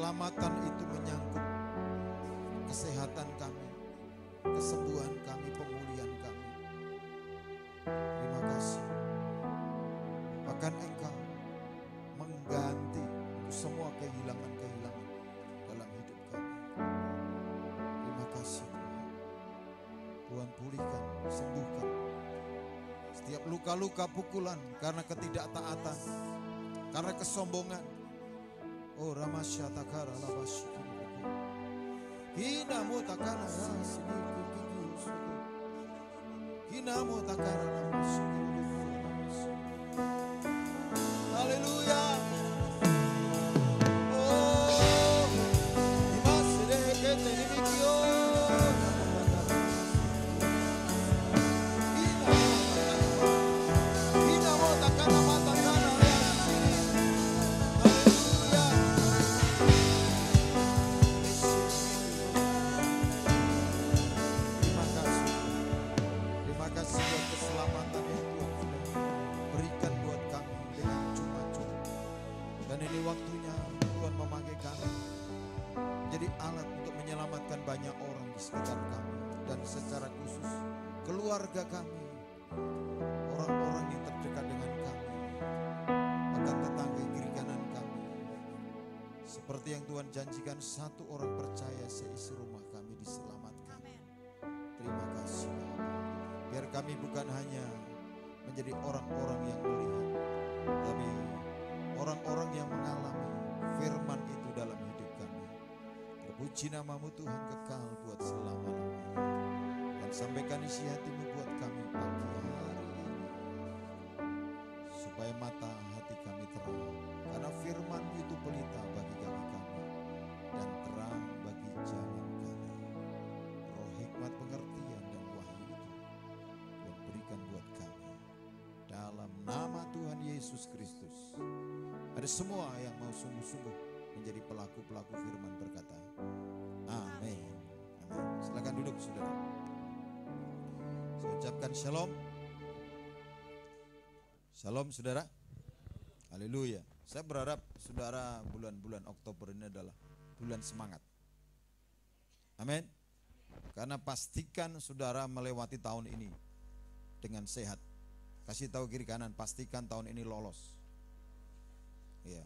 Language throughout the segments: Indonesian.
keselamatan itu menyangkut kesehatan kami, kesembuhan kami, pemulihan kami. Terima kasih. Bahkan Engkau mengganti semua kehilangan-kehilangan dalam hidup kami. Terima kasih Tuhan. Tuhan pulihkan, sembuhkan setiap luka-luka pukulan karena ketidaktaatan, karena kesombongan. Oh Ramasya takara labasyukur. Hinamu takara sini kukius. Hinamu takara labasyukur. Haleluya. Oh, imasire kete nimikio. Hinamu takara matakara. Terima kasih buat keselamatan yang Tuhan sudah berikan buat kami dengan cuma-cuma. Dan ini waktunya Tuhan memakai kami jadi alat untuk menyelamatkan banyak orang di sekitar kami. Dan secara khusus keluarga kami, orang-orang yang terdekat dengan kami, bahkan tetangga kiri kanan kami. Seperti yang Tuhan janjikan, satu orang percaya seisi rumah kami diselamatkan. Terima kasih. Biar kami bukan hanya menjadi orang-orang yang melihat, tapi orang-orang yang mengalami firman itu dalam hidup kami. Terpuji namamu Tuhan kekal buat selama-lamanya. Dan sampaikan isi hatimu buat kami pagi hari ini. Supaya mata hati kami terang. Karena firman-Mu itu pelita bagi kaki kami. Dan terang bagi jalan kami. Roh hikmat pengertian dan wahyu itu Tuhan berikan buat kami. Dalam nama Tuhan Yesus Kristus. Ada semua yang mau sungguh-sungguh menjadi pelaku-pelaku firman berkata, amin. Amin. Silakan duduk saudara. Saya ucapkan shalom. Shalom saudara. Haleluya. Saya berharap saudara bulan-bulan Oktober ini adalah bulan semangat. Amin. Karena pastikan saudara melewati tahun ini dengan sehat. Kasih tahu kiri kanan, pastikan tahun ini lolos. Ya.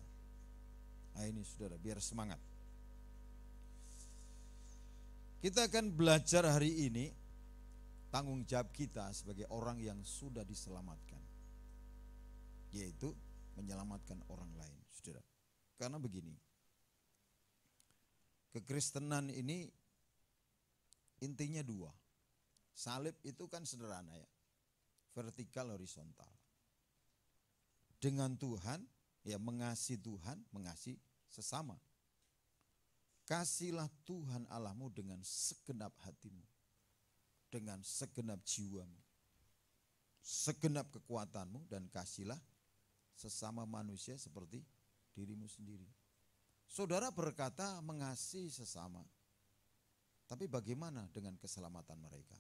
Nah ini saudara, biar semangat. Kita akan belajar hari ini tanggung jawab kita sebagai orang yang sudah diselamatkan. Yaitu menyelamatkan orang lain, saudara. Karena begini, kekristenan ini intinya dua. Salib itu kan sederhana ya, vertikal horizontal. Dengan Tuhan, ya mengasihi Tuhan, mengasihi sesama. Kasihlah Tuhan Allahmu dengan segenap hatimu, dengan segenap jiwamu, segenap kekuatanmu, dan kasihlah sesama manusia seperti dirimu sendiri. Saudara berkata mengasihi sesama, tapi bagaimana dengan keselamatan mereka?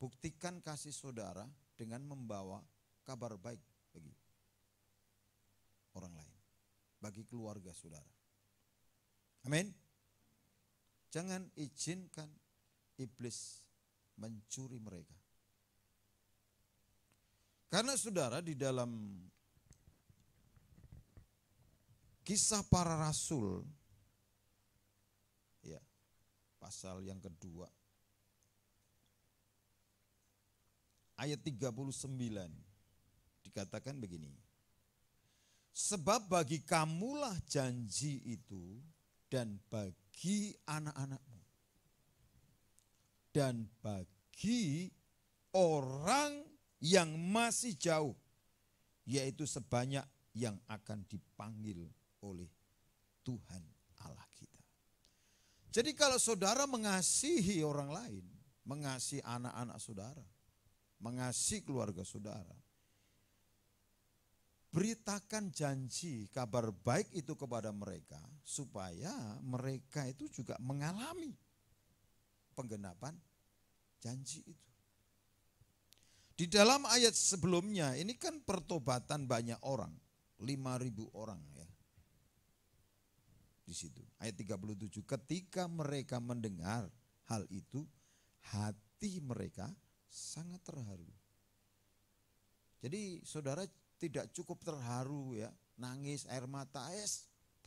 Buktikan kasih saudara dengan membawa kabar baik bagi orang lain, bagi keluarga saudara. Amin. Jangan izinkan iblis mencuri mereka. Karena saudara di dalam Kisah Para Rasul, ya, pasal yang kedua, ayat 39, dikatakan begini. Sebab bagi kamulah janji itu dan bagi anak-anakmu dan bagi orang yang masih jauh, yaitu sebanyak yang akan dipanggil oleh Tuhan Allah kita. Jadi kalau saudara mengasihi orang lain, mengasihi anak-anak saudara, mengasihi keluarga saudara, beritakan janji kabar baik itu kepada mereka supaya mereka itu juga mengalami penggenapan janji itu. Di dalam ayat sebelumnya ini kan pertobatan banyak orang, 5.000 orang ya. di situ. Ayat 37, ketika mereka mendengar hal itu, hati mereka sangat terharu. Jadi saudara tidak cukup terharu ya, nangis, air mata,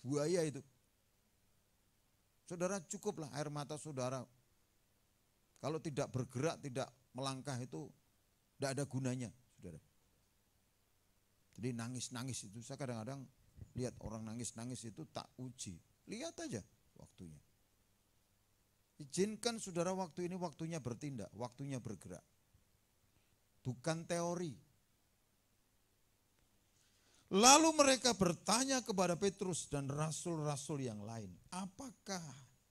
buaya itu. Saudara cukuplah air mata saudara. Kalau tidak bergerak, tidak melangkah itu tidak ada gunanya, saudara. Jadi nangis-nangis itu, saya kadang-kadang lihat orang nangis-nangis itu tak uji. Lihat aja waktunya. Izinkan saudara waktu ini waktunya bertindak, waktunya bergerak. Bukan teori. Lalu mereka bertanya kepada Petrus dan rasul-rasul yang lain, apakah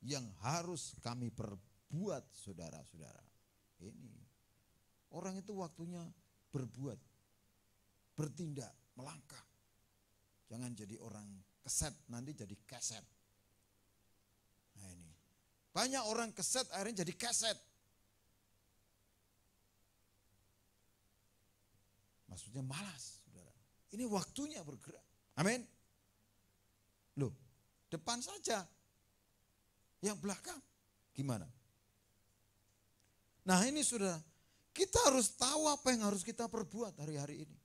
yang harus kami perbuat saudara-saudara? Ini orang itu waktunya berbuat, bertindak, melangkah. Jangan jadi orang keset, nanti jadi keset. Nah ini, banyak orang keset akhirnya jadi keset. Maksudnya malas, saudara. Ini waktunya bergerak. Amin. Loh, depan saja. Yang belakang gimana? Nah ini saudara, kita harus tahu apa yang harus kita perbuat hari-hari ini.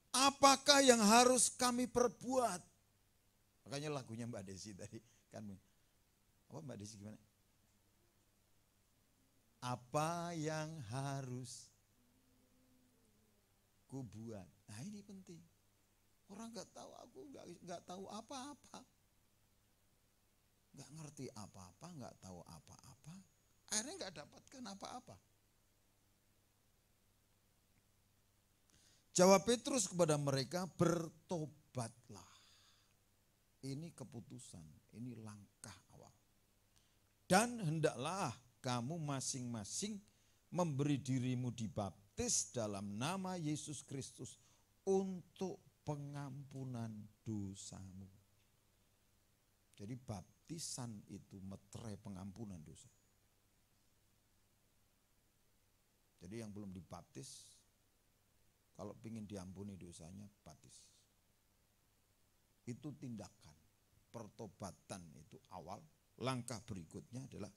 Apakah yang harus kami perbuat? Makanya lagunya Mbak Desi tadi kan. Apa Mbak Desi gimana? Apa yang harus ku buat? Nah ini penting. Orang nggak tahu, aku nggak tahu apa-apa, nggak ngerti apa-apa, nggak tahu apa-apa. Akhirnya nggak dapatkan apa-apa. Jawab Petrus kepada mereka, bertobatlah. Ini keputusan, ini langkah awal. Dan hendaklah kamu masing-masing memberi dirimu dibaptis dalam nama Yesus Kristus untuk pengampunan dosamu. Jadi baptisan itu meterai pengampunan dosa. Jadi yang belum dibaptis, kalau ingin diampuni dosanya, baptis. Itu tindakan, pertobatan itu awal, langkah berikutnya adalah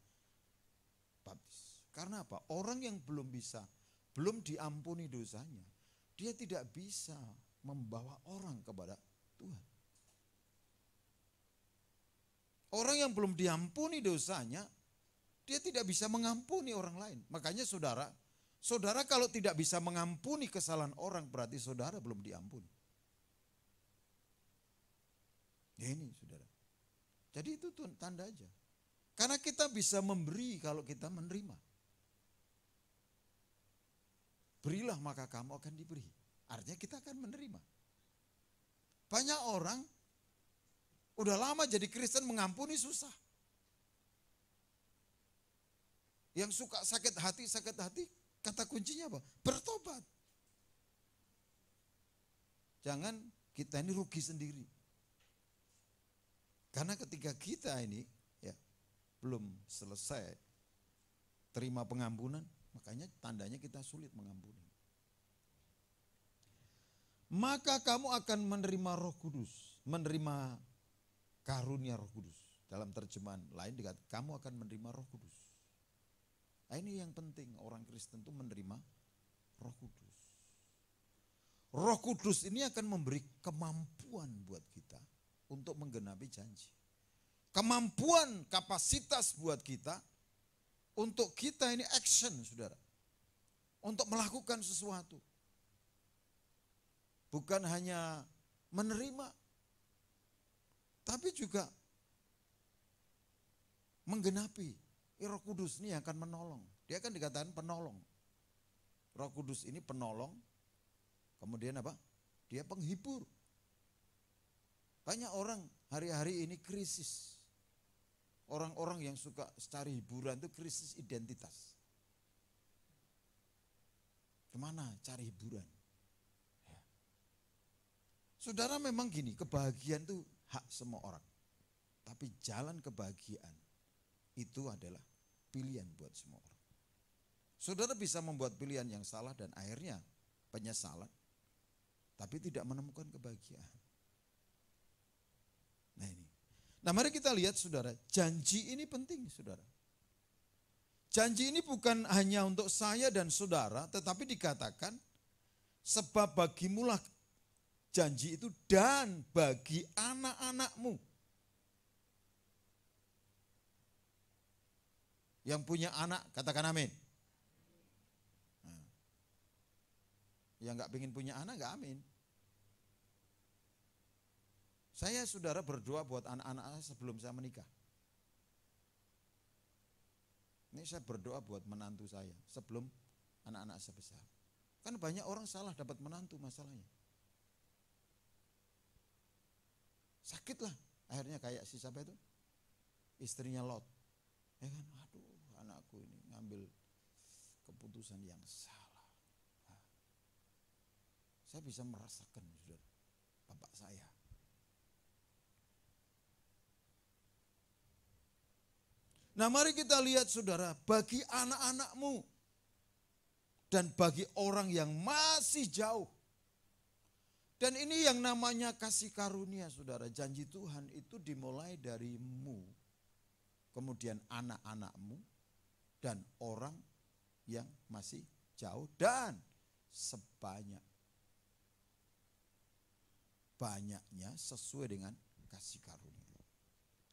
baptis. Karena apa? Orang yang belum diampuni dosanya, dia tidak bisa membawa orang kepada Tuhan. Orang yang belum diampuni dosanya, dia tidak bisa mengampuni orang lain. Makanya saudara kalau tidak bisa mengampuni kesalahan orang, berarti saudara belum diampuni. Ya ini saudara. Jadi itu tanda aja. Karena kita bisa memberi kalau kita menerima. Berilah maka kamu akan diberi. Artinya kita akan menerima. Banyak orang udah lama jadi Kristen, mengampuni susah. Yang suka sakit hati, kata kuncinya apa? Bertobat. Jangan kita ini rugi sendiri. Karena ketika kita ini ya belum selesai terima pengampunan, makanya tandanya kita sulit mengampuni. Maka kamu akan menerima Roh Kudus, menerima karunia Roh Kudus. Dalam terjemahan lain dikatakan kamu akan menerima Roh Kudus. Nah ini yang penting, orang Kristen itu menerima Roh Kudus. Roh Kudus ini akan memberi kemampuan buat kita untuk menggenapi janji. Kemampuan, kapasitas buat kita, untuk kita ini action saudara. Untuk melakukan sesuatu. Bukan hanya menerima, tapi juga menggenapi. Roh Kudus ini akan menolong. Dia akan dikatakan penolong. Roh Kudus ini penolong. Kemudian apa? Dia penghibur. Banyak orang hari-hari ini krisis. Orang-orang yang suka cari hiburan itu krisis identitas. Kemana cari hiburan? Ya. Saudara memang gini, kebahagiaan itu hak semua orang. Tapi jalan kebahagiaan itu adalah pilihan buat semua orang. Saudara bisa membuat pilihan yang salah dan akhirnya penyesalan. Tapi tidak menemukan kebahagiaan. Nah ini. Nah mari kita lihat saudara, janji ini penting saudara. Janji ini bukan hanya untuk saya dan saudara, tetapi dikatakan sebab bagimulah janji itu dan bagi anak-anakmu. Yang punya anak, katakan amin. Nah, yang gak pengen punya anak, gak amin. Saya saudara berdoa buat anak-anak saya sebelum saya menikah. Ini saya berdoa buat menantu saya sebelum anak-anak saya besar. Kan banyak orang salah dapat menantu masalahnya. Sakit lah, akhirnya kayak si siapa itu? Istrinya Lot. Ya kan, aduh anakku ini ngambil keputusan yang salah. Nah, saya bisa merasakan saudara, bapak saya. Nah mari kita lihat saudara, bagi anak-anakmu dan bagi orang yang masih jauh. Dan ini yang namanya kasih karunia saudara, janji Tuhan itu dimulai darimu, kemudian anak-anakmu dan orang yang masih jauh dan sebanyak-banyaknya sesuai dengan kasih karunia.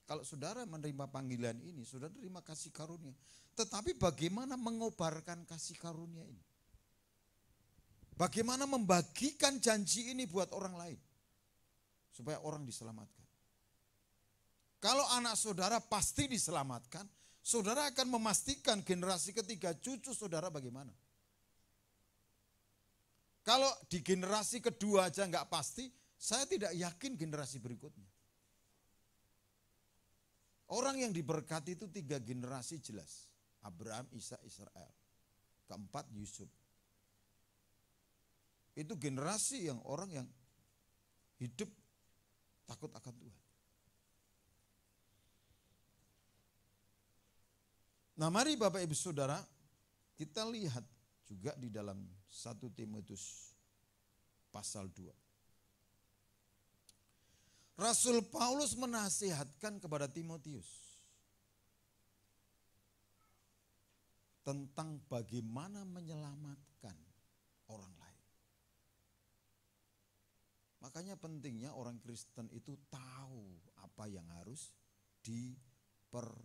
Kalau saudara menerima panggilan ini, saudara terima kasih karunia. Tetapi bagaimana mengobarkan kasih karunia ini? Bagaimana membagikan janji ini buat orang lain? Supaya orang diselamatkan. Kalau anak saudara pasti diselamatkan, saudara akan memastikan generasi ketiga cucu saudara bagaimana? Kalau di generasi kedua aja nggak pasti, saya tidak yakin generasi berikutnya. Orang yang diberkati itu 3 generasi jelas. Abraham, Ishak, Israel. Keempat Yusuf. Itu generasi yang orang yang hidup takut akan Tuhan. Nah mari Bapak Ibu Saudara, kita lihat juga di dalam 1 Timotius pasal 2. Rasul Paulus menasihatkan kepada Timotius tentang bagaimana menyelamatkan orang lain. Makanya pentingnya orang Kristen itu tahu apa yang harus diperbuat.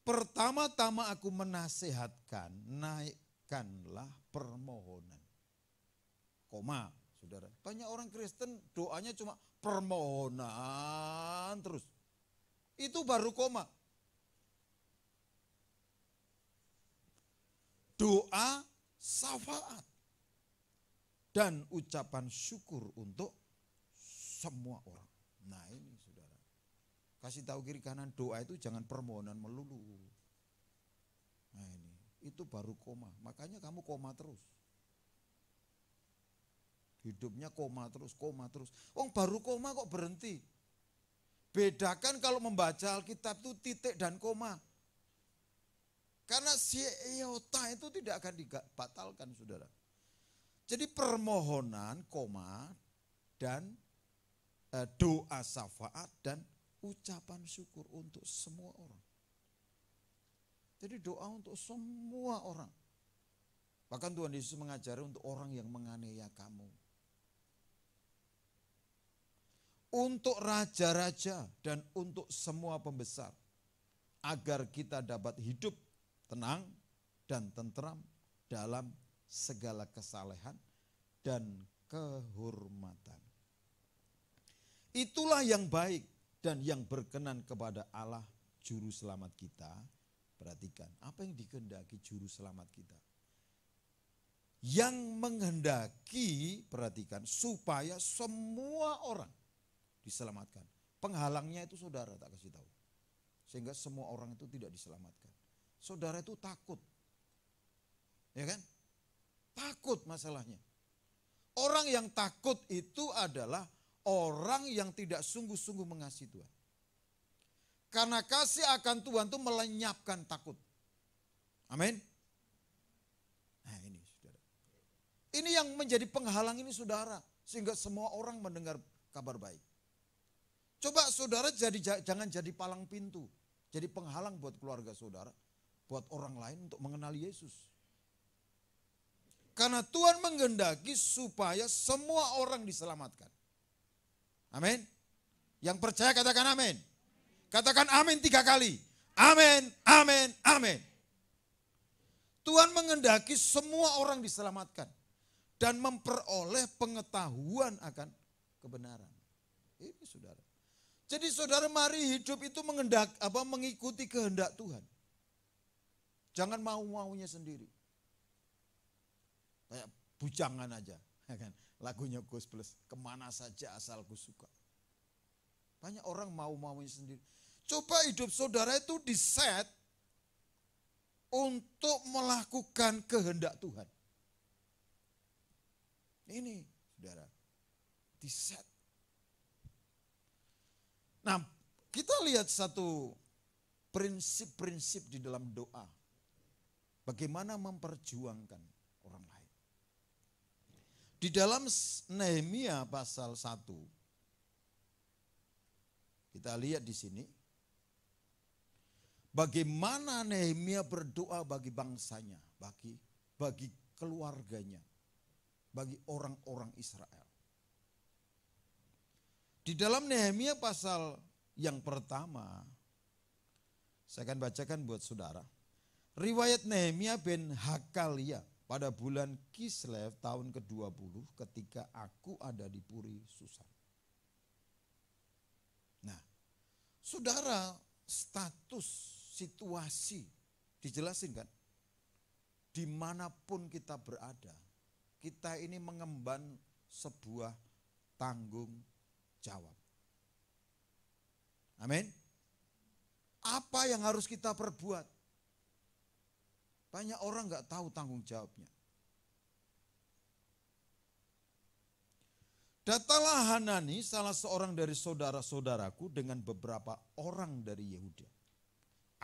Pertama-tama aku menasihatkan, naikkanlah permohonan. Koma, saudara. Banyak orang Kristen doanya cuma permohonan terus. Itu baru koma. Doa syafaat dan ucapan syukur untuk semua orang. Nah ini saudara. Kasih tahu kiri kanan doa itu jangan permohonan melulu. Nah ini, itu baru koma. Makanya kamu koma terus. Hidupnya koma terus, koma terus. Oh baru koma kok berhenti. Bedakan kalau membaca Alkitab itu titik dan koma. Karena si iota itu tidak akan dibatalkan saudara. Jadi permohonan, koma, dan doa syafaat dan ucapan syukur untuk semua orang. Jadi doa untuk semua orang. Bahkan Tuhan Yesus mengajari untuk orang yang menganiaya kamu. Untuk raja-raja dan untuk semua pembesar. Agar kita dapat hidup tenang dan tentram dalam segala kesalehan dan kehormatan. Itulah yang baik dan yang berkenan kepada Allah Juru Selamat kita. Perhatikan, apa yang dikehendaki Juru Selamat kita? Yang menghendaki, perhatikan, supaya semua orang diselamatkan. Penghalangnya itu saudara, tak kasih tahu. Sehingga semua orang itu tidak diselamatkan. Saudara itu takut. Ya kan? Takut masalahnya. Orang yang takut itu adalah orang yang tidak sungguh-sungguh mengasihi Tuhan. Karena kasih akan Tuhan itu melenyapkan takut. Amin. Nah ini saudara. Ini yang menjadi penghalang ini saudara. Sehingga semua orang mendengar kabar baik. Coba saudara jangan jadi palang pintu. Jadi penghalang buat keluarga saudara. Buat orang lain untuk mengenal Yesus. Karena Tuhan menghendaki supaya semua orang diselamatkan. Amin. Yang percaya katakan amin. Katakan amin 3 kali. Amin, amin, amin. Tuhan menghendaki semua orang diselamatkan. Dan memperoleh pengetahuan akan kebenaran. Ini saudara. Jadi saudara mari hidup itu mengikuti kehendak Tuhan. Jangan mau-maunya sendiri. Kayak bujangan aja. Kan? Lagunya Gus Plus. Kemana saja asalku suka. Banyak orang mau-maunya sendiri. Coba hidup saudara itu diset untuk melakukan kehendak Tuhan. Ini saudara. Diset. Nah, kita lihat satu prinsip-prinsip di dalam doa. Bagaimana memperjuangkan orang lain. Di dalam Nehemia pasal 1, kita lihat di sini. Bagaimana Nehemia berdoa bagi bangsanya, bagi keluarganya, bagi orang-orang Israel. Di dalam Nehemia pasal yang pertama, saya akan bacakan buat saudara. Riwayat Nehemia bin Hakalia pada bulan Kislev tahun ke-20 ketika aku ada di Puri Susan. Nah, saudara, status situasi dijelasin kan? Dimanapun kita berada, kita ini mengemban sebuah tanggung jawab. Amin. Apa yang harus kita perbuat? Banyak orang nggak tahu tanggung jawabnya. Datanglah Hanani, salah seorang dari saudara-saudaraku dengan beberapa orang dari Yehuda.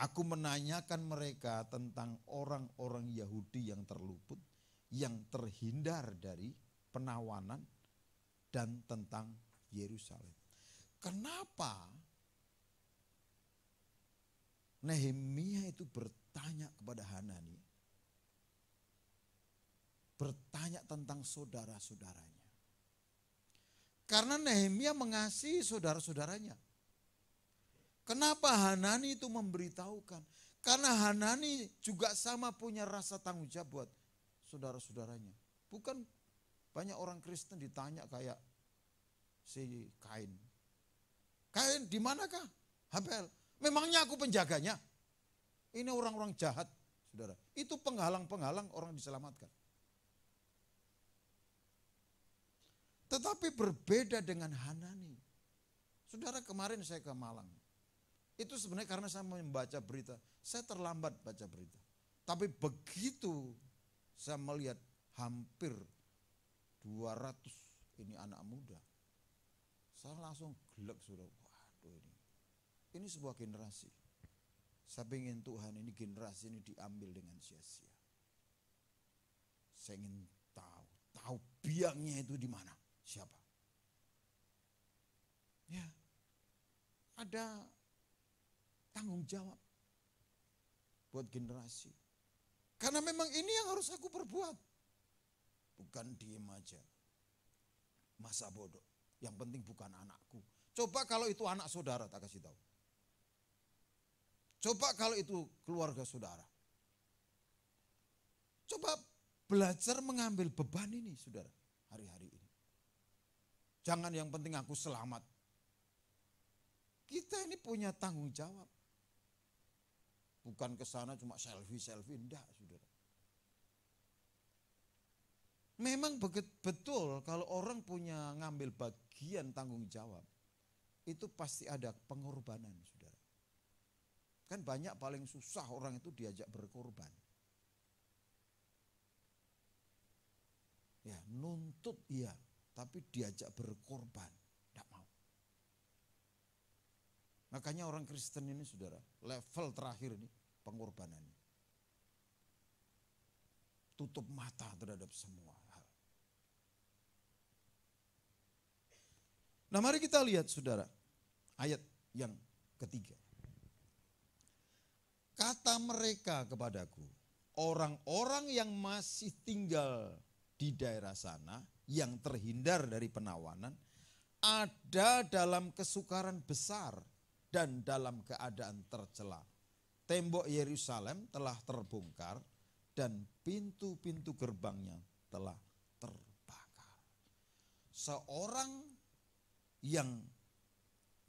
Aku menanyakan mereka tentang orang-orang Yahudi yang terluput, yang terhindar dari penawanan, dan tentang Yerusalem. Kenapa Nehemia itu bertanya kepada Hanani? Bertanya tentang saudara-saudaranya. Karena Nehemia mengasihi saudara-saudaranya. Kenapa Hanani itu memberitahukan? Karena Hanani juga sama punya rasa tanggung jawab buat saudara-saudaranya. Bukan banyak orang Kristen ditanya kayak si Kain. Kain di manakah? Habel. Memangnya aku penjaganya? Ini orang-orang jahat, saudara. Itu penghalang-penghalang orang diselamatkan. Tetapi berbeda dengan Hanani. Saudara, kemarin saya ke Malang. Itu sebenarnya karena saya membaca berita. Saya terlambat baca berita. Tapi begitu saya melihat hampir 200 ini anak muda. Saya langsung gelek, saudara. Waduh ini. Ini sebuah generasi. Saya ingin Tuhan ini generasi ini diambil dengan sia-sia. Saya ingin tahu biangnya itu di mana, siapa. Ya, ada tanggung jawab buat generasi. Karena memang ini yang harus aku perbuat. Bukan diem aja. Masa bodoh. Yang penting bukan anakku. Coba kalau itu anak saudara, tak kasih tahu. Coba kalau itu keluarga saudara. Coba belajar mengambil beban ini, saudara, hari-hari ini. Jangan yang penting aku selamat. Kita ini punya tanggung jawab. Bukan ke sana cuma selfie-selfie, enggak, saudara. Memang betul kalau orang punya ngambil bagian tanggung jawab, itu pasti ada pengorbanan, saudara. Kan banyak paling susah orang itu diajak berkorban. Ya, nuntut iya, tapi diajak berkorban, tidak mau. Makanya orang Kristen ini, saudara, level terakhir ini pengorbanannya. Tutup mata terhadap semua hal. Nah mari kita lihat saudara, ayat yang ketiga. Kata mereka kepadaku, orang-orang yang masih tinggal di daerah sana, yang terhindar dari penawanan, ada dalam kesukaran besar dan dalam keadaan tercela. Tembok Yerusalem telah terbongkar dan pintu-pintu gerbangnya telah terbakar. Seorang yang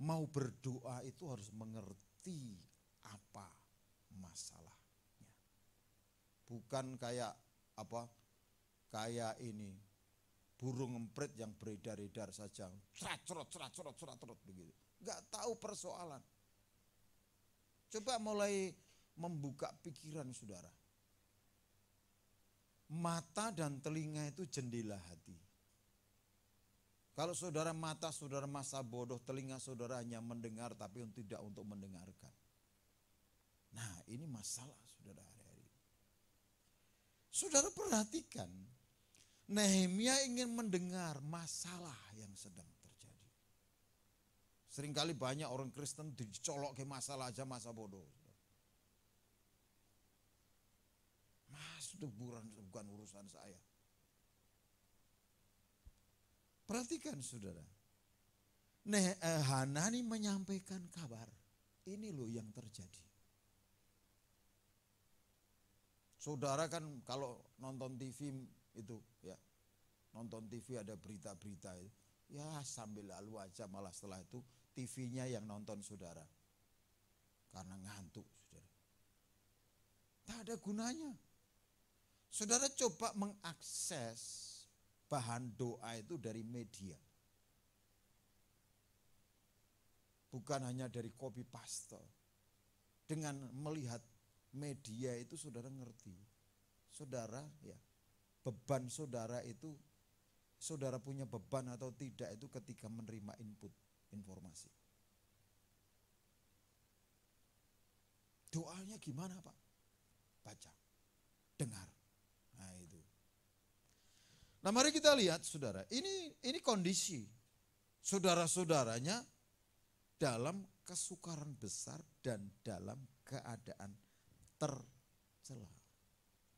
mau berdoa itu harus mengerti apa masalahnya. Bukan kayak ini burung emprit yang beredar-edar saja, cerot begitu. Enggak tahu persoalan. Coba mulai membuka pikiran saudara. Mata dan telinga itu jendela hati. Kalau saudara mata saudara masa bodoh, telinga saudara hanya mendengar tapi tidak untuk mendengarkan. Nah ini masalah saudara hari-hari. Saudara perhatikan, Nehemia ingin mendengar masalah yang sedang terjadi. Seringkali banyak orang Kristen dicolok ke masalah aja masa bodoh. Mas, itu bukan urusan saya. Perhatikan saudara. Hanani menyampaikan kabar. Ini loh yang terjadi. Saudara kan kalau nonton TV itu ya, nonton TV ada berita-berita itu, ya sambil lalu aja, malah setelah itu TV-nya yang nonton saudara. Karena ngantuk saudara. Tak ada gunanya. Saudara coba mengakses bahan doa itu dari media. Bukan hanya dari copy paste. Dengan melihat media itu saudara ngerti. Saudara ya, beban saudara itu, saudara punya beban atau tidak itu ketika menerima input informasi. Doanya gimana Pak? Baca, dengar. Nah itu. Nah mari kita lihat saudara, ini kondisi saudara-saudaranya dalam kesukaran besar dan dalam keadaan tercela.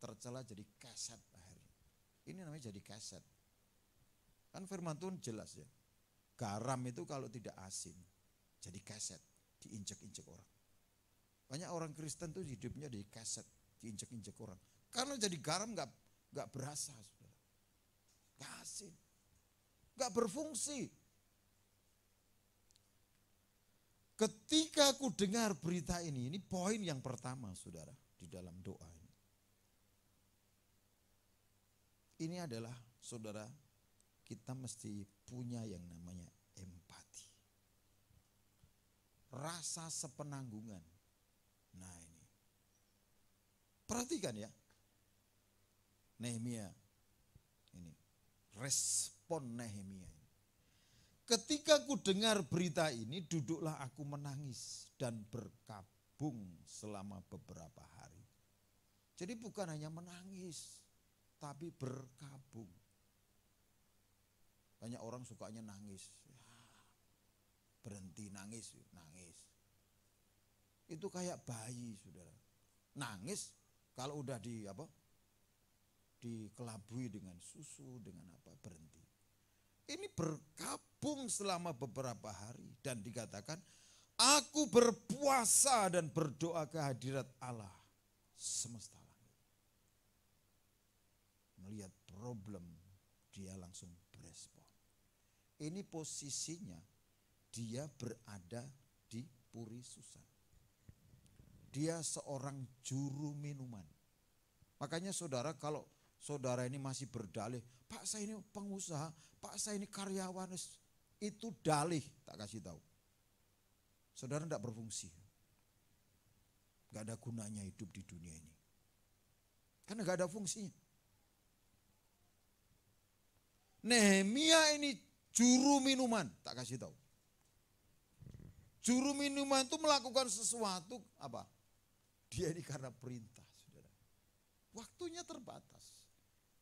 Tercela jadi keset akhirnya. Ini namanya jadi keset. Kan firman Tuhan jelas ya. Garam itu kalau tidak asin jadi keset, diinjek-injek orang. Banyak orang Kristen tuh hidupnya di keset, diinjek-injek orang. Karena jadi garam nggak berasa, saudara. Nggak asin, nggak berfungsi. Ketika aku dengar berita ini poin yang pertama, saudara, di dalam doa ini. Ini adalah, saudara, kita mesti punya yang namanya empati. Rasa sepenanggungan. Nah ini. Perhatikan ya. Nehemia. Ini. Respon Nehemia. Ketika ku dengar berita ini, duduklah aku menangis dan berkabung selama beberapa hari. Jadi bukan hanya menangis, tapi berkabung. Banyak orang sukanya nangis. Ya, berhenti nangis, nangis. Itu kayak bayi, saudara. Nangis kalau udah dikelabui dengan susu, dengan apa, berhenti. Ini berkabung selama beberapa hari dan dikatakan, aku berpuasa dan berdoa ke hadirat Allah semesta langit. Melihat problem, dia langsung berespon. Ini posisinya dia berada di Puri Susan. Dia seorang juru minuman. Makanya saudara, kalau saudara ini masih berdalih, Pak saya ini pengusaha, Pak saya ini karyawan, itu dalih, tak kasih tahu. Saudara tidak berfungsi. Gak ada gunanya hidup di dunia ini. Karena gak ada fungsinya. Nehemia ini juru minuman, tak kasih tahu. Juru minuman itu melakukan sesuatu apa? Dia ini karena perintah, saudara. Waktunya terbatas,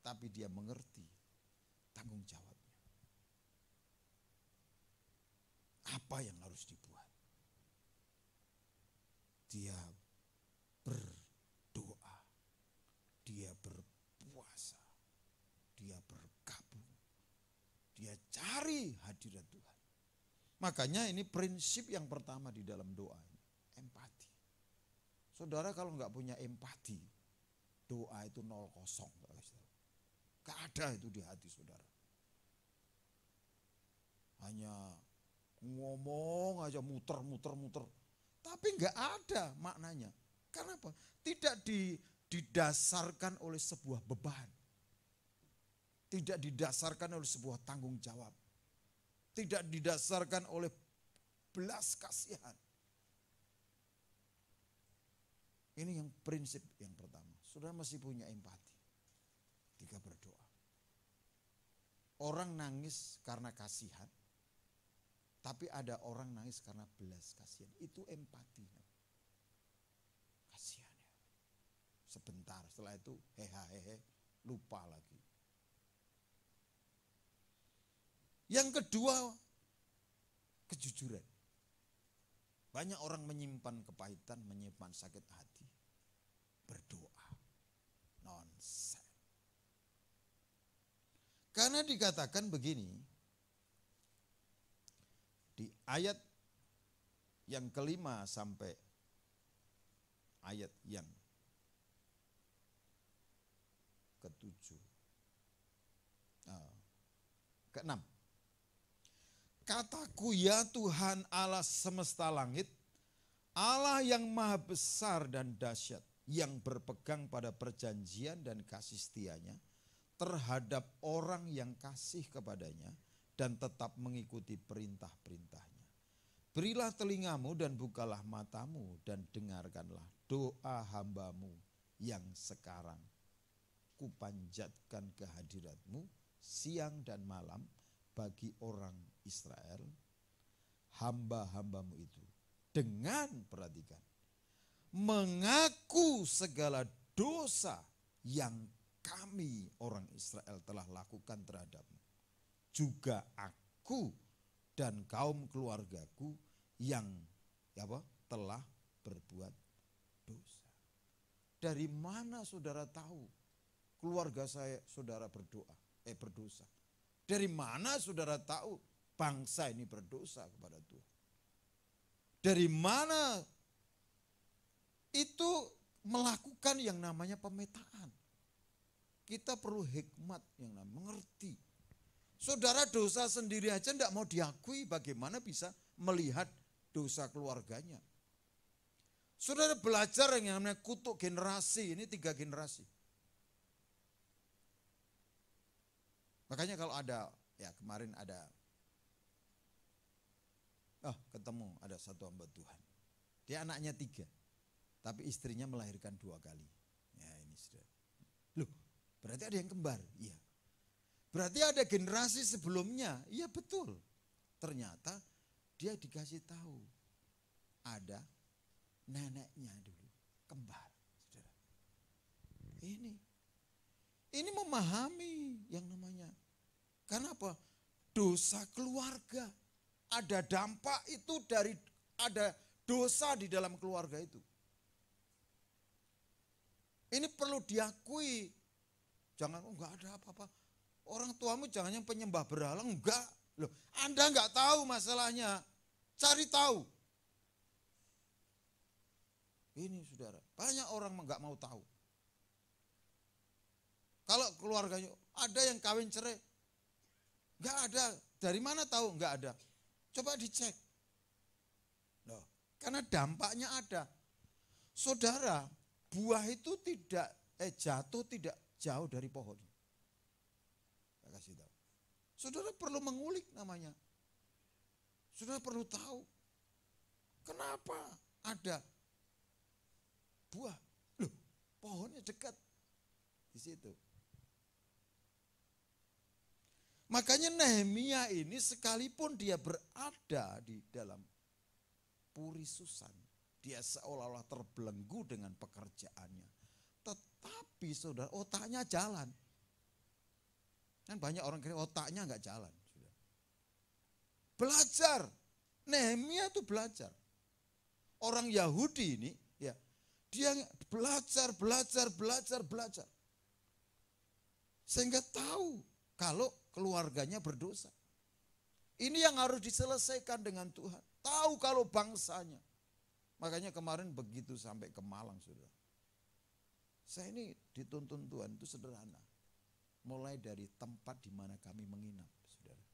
tapi dia mengerti tanggung jawabnya. apa yang harus dibuat. Dia berdoa, dia berpuasa, dia berkabung, dia cari hadirat Tuhan. Makanya ini prinsip yang pertama di dalam doa, empati. Saudara kalau nggak punya empati, doa itu 0-0. Gak ada itu di hati saudara. Hanya ngomong aja muter. Tapi nggak ada maknanya. Karena apa? Tidak didasarkan oleh sebuah beban. Tidak didasarkan oleh sebuah tanggung jawab. Tidak didasarkan oleh belas kasihan. Ini yang prinsip yang pertama. Saudara masih punya empati ketika berdoa. Orang nangis karena kasihan. Tapi ada orang nangis karena belas kasihan. Itu empati. Kasihan ya. Sebentar setelah itu hehe lupa lagi. Yang kedua, kejujuran. Banyak orang menyimpan kepahitan, menyimpan sakit hati. Berdoa. Nonsen. Karena dikatakan begini. Di ayat yang kelima sampai ayat yang ketujuh, keenam. Kataku ya Tuhan Allah semesta langit, Allah yang maha besar dan dahsyat, yang berpegang pada perjanjian dan kasih setianya terhadap orang yang kasih kepadanya, dan tetap mengikuti perintah-perintahnya. Berilah telingamu dan bukalah matamu dan dengarkanlah doa hambamu yang sekarang kupanjatkan kehadiratmu siang dan malam bagi orang Israel, hamba-hambamu itu. Dengan, perhatikan, mengaku segala dosa yang kami orang Israel telah lakukan terhadapmu. Juga aku dan kaum keluargaku yang telah berbuat dosa. Dari mana saudara tahu keluarga saudara berdosa? Dari mana saudara tahu bangsa ini berdosa kepada Tuhan? Dari mana itu melakukan yang namanya pemetaan? Kita perlu hikmat yang namanya mengerti. Saudara dosa sendiri aja tidak mau diakui, bagaimana bisa melihat dosa keluarganya. Saudara belajar yang namanya kutuk generasi, ini 3 generasi. Makanya kalau ada, kemarin ada, ketemu ada satu hamba Tuhan. Dia anaknya 3, tapi istrinya melahirkan 2 kali. Ya ini sudah. Loh, berarti ada yang kembar? Iya. Berarti ada generasi sebelumnya. Iya betul. Ternyata dia dikasih tahu ada neneknya dulu kembar. Saudara. Ini memahami yang namanya. Karena apa? Dosa keluarga. Ada dampak itu dari ada dosa di dalam keluarga itu. Ini perlu diakui. Jangan enggak ada apa-apa. Orang tuamu jangan yang penyembah berhala, enggak. Loh, Anda enggak tahu masalahnya. Cari tahu. Ini saudara, banyak orang enggak mau tahu. Kalau keluarganya ada yang kawin cerai, enggak ada. Dari mana tahu? Enggak ada. Coba dicek. Loh, karena dampaknya ada. Saudara, buah itu jatuh tidak jauh dari pohon. Kasih tahu. Saudara perlu mengulik namanya. Saudara perlu tahu. Kenapa ada buah? Loh, pohonnya dekat di situ. Makanya Nehemia ini sekalipun dia berada di dalam Puri Susan, dia seolah-olah terbelenggu dengan pekerjaannya. Tetapi saudara, otaknya jalan. Kan banyak orang kira otaknya enggak jalan. Belajar. Nehemia itu belajar. Orang Yahudi ini, ya, dia belajar. Sehingga tahu kalau keluarganya berdosa. Ini yang harus diselesaikan dengan Tuhan. Tahu kalau bangsanya. Makanya kemarin begitu sampai ke Malang, saudara. Saya ini dituntun Tuhan itu sederhana. Mulai dari tempat di mana kami menginap, saudara.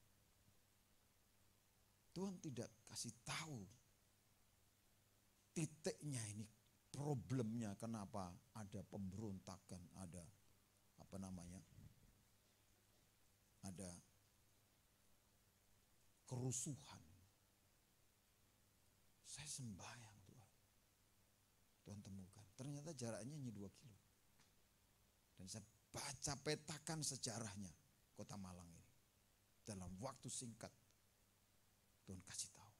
Tuhan tidak kasih tahu titiknya ini, problemnya kenapa ada pemberontakan, ada ada kerusuhan. Saya sembahyang Tuhan temukan. Ternyata jaraknya hanya 2 kilo. Dan saya baca petakan sejarahnya kota Malang ini. Dalam waktu singkat Tuhan kasih tahu.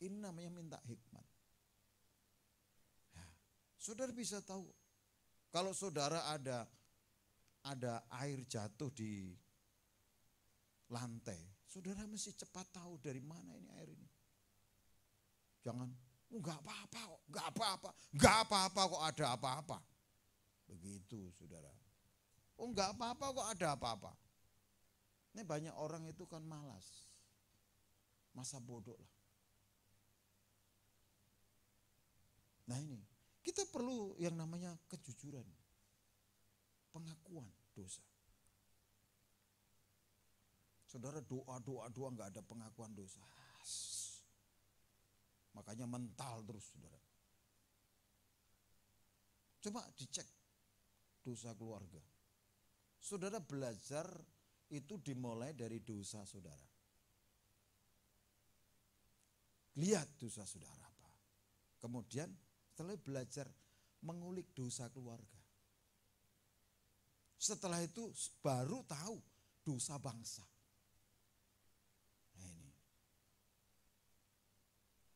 Ini namanya minta hikmat. Nah, saudara bisa tahu kalau saudara ada air jatuh di lantai, saudara mesti cepat tahu dari mana ini air ini. Jangan, enggak apa-apa kok ada apa-apa. Begitu, saudara. Enggak apa-apa kok ada apa-apa. Ini banyak orang itu kan malas. Masa bodoh lah. Nah ini, kita perlu yang namanya kejujuran. Pengakuan dosa. Saudara doa enggak ada pengakuan dosa. Makanya mental terus, saudara. Coba dicek dosa keluarga. Saudara belajar itu dimulai dari dosa saudara. Lihat dosa saudara apa. Kemudian setelah belajar mengulik dosa keluarga. Setelah itu baru tahu dosa bangsa. Nah ini.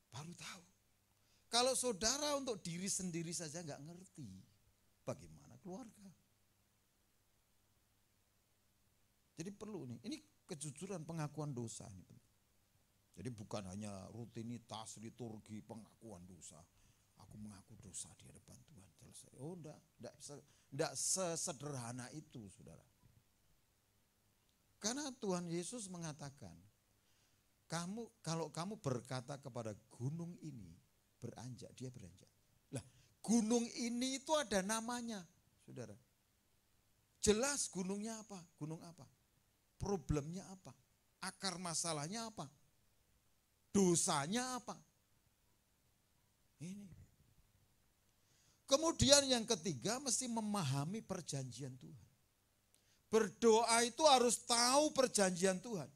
Baru tahu. Kalau saudara untuk diri sendiri saja nggak ngerti, bagaimana keluarga? Jadi perlu nih, ini kejujuran pengakuan dosa ini. Jadi bukan hanya rutinitas liturgi pengakuan dosa. Aku mengaku dosa di hadapan Tuhan, selesai. Oh enggak sesederhana itu, saudara. Karena Tuhan Yesus mengatakan, kalau kamu berkata kepada gunung ini beranjak, dia beranjak. Lah, gunung ini itu ada namanya, saudara. Jelas gunungnya apa? Gunung apa? Problemnya apa? Akar masalahnya apa? Dosanya apa? Ini. Kemudian yang ketiga mesti memahami perjanjian Tuhan. Berdoa itu harus tahu perjanjian Tuhan.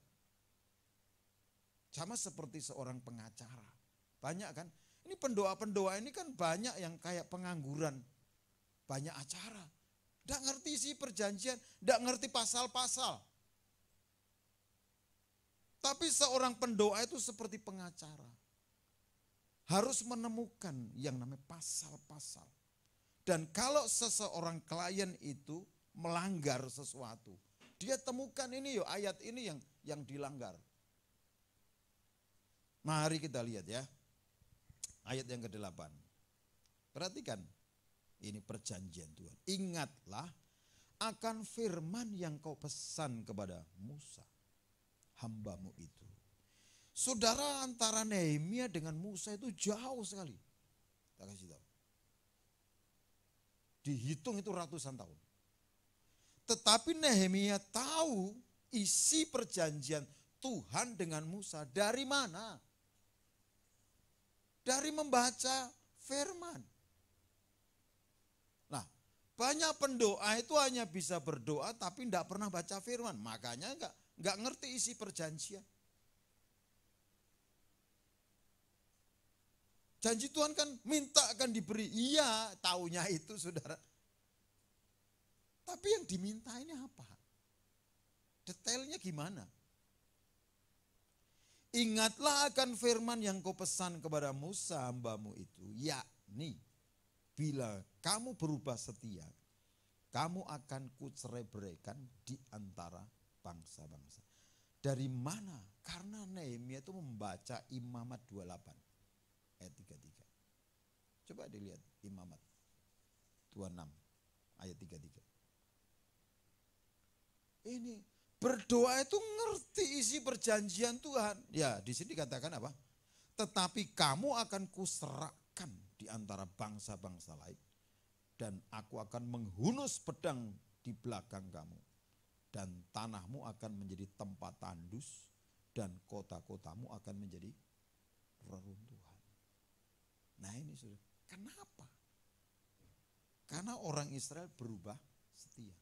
Sama seperti seorang pengacara. Banyak kan? Ini pendoa-pendoa ini kan banyak yang kayak pengangguran. Banyak acara. Tidak ngerti sih perjanjian, tidak ngerti pasal-pasal. Tapi seorang pendoa itu seperti pengacara. Harus menemukan yang namanya pasal-pasal. Dan kalau seseorang klien itu melanggar sesuatu, dia temukan ini yuk, ayat ini yang dilanggar. Mari kita lihat ya. Ayat yang ke-8. Perhatikan. Ini perjanjian Tuhan. Ingatlah akan firman yang kau pesan kepada Musa, hambamu itu. Saudara, antara Nehemia dengan Musa itu jauh sekali. Tak kasih tahu. Dihitung itu ratusan tahun. Tetapi Nehemia tahu isi perjanjian Tuhan dengan Musa dari mana? Dari membaca firman. Nah, banyak pendoa itu hanya bisa berdoa tapi tidak pernah baca firman. Makanya enggak ngerti isi perjanjian. Janji Tuhan kan minta akan diberi. Iya, taunya itu, saudara. Tapi yang diminta ini apa? Detailnya gimana? Ingatlah akan firman yang kau pesan kepada Musa hambamu itu. Yakni, bila kamu berubah setia, kamu akan kucerai-beraikan di antara bangsa-bangsa. Dari mana Karena Nehemia itu membaca Imamat 28 ayat 33. Coba dilihat Imamat 26 ayat 33. Ini berdoa itu ngerti isi perjanjian Tuhan. Ya, di sini dikatakan apa? Tetapi kamu akan kuserahkan di antara bangsa-bangsa lain. Dan aku akan menghunus pedang di belakang kamu. Dan tanahmu akan menjadi tempat tandus. Dan kota-kotamu akan menjadi reruntuhan. Nah ini sudah, kenapa? Karena orang Israel berubah setia.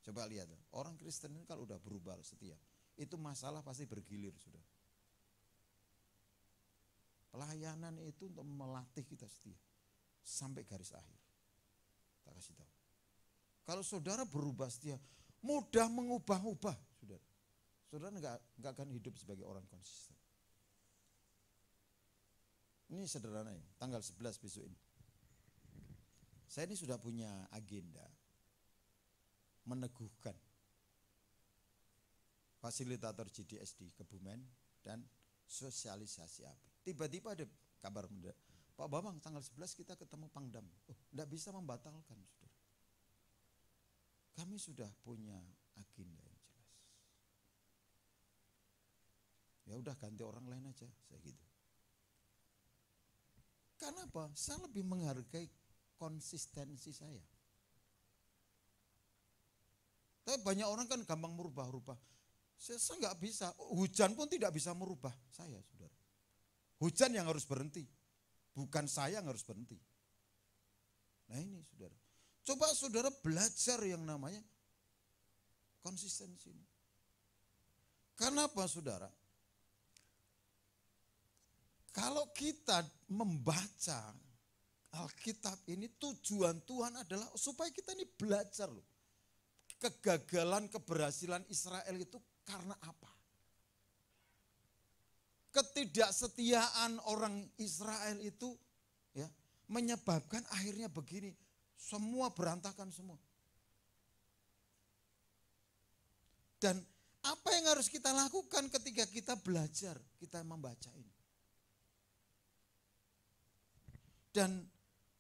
Coba lihat, orang Kristen ini kalau udah berubah setia, itu masalah pasti bergilir sudah. Pelayanan itu untuk melatih kita setia sampai garis akhir. Tak kasih tahu. Kalau saudara berubah setia, mudah mengubah-ubah, saudara. Saudara enggak akan hidup sebagai orang konsisten. Ini sederhana ya, tanggal 11 besok ini. Saya ini sudah punya agenda meneguhkan fasilitator GDS di Kebumen dan sosialisasi API. Tiba-tiba ada kabar mendadak, Pak Bambang tanggal 11 kita ketemu Pangdam. Oh, enggak bisa membatalkan, saudara. Kami sudah punya agenda yang jelas. Ya udah ganti orang lain aja, saya gitu. Karena apa? Saya lebih menghargai konsistensi saya. Tapi banyak orang kan gampang merubah-rubah. Saya nggak bisa, hujan pun tidak bisa merubah saya, saudara. Hujan yang harus berhenti, bukan saya yang harus berhenti. Nah ini saudara, coba saudara belajar yang namanya konsistensi. Karena apa saudara? Kalau kita membaca Alkitab ini, tujuan Tuhan adalah supaya kita ini belajar loh. Kegagalan, keberhasilan Israel itu karena apa? Ketidaksetiaan orang Israel itu ya menyebabkan akhirnya begini, semua berantakan semua. Dan apa yang harus kita lakukan ketika kita belajar, kita membaca ini? Dan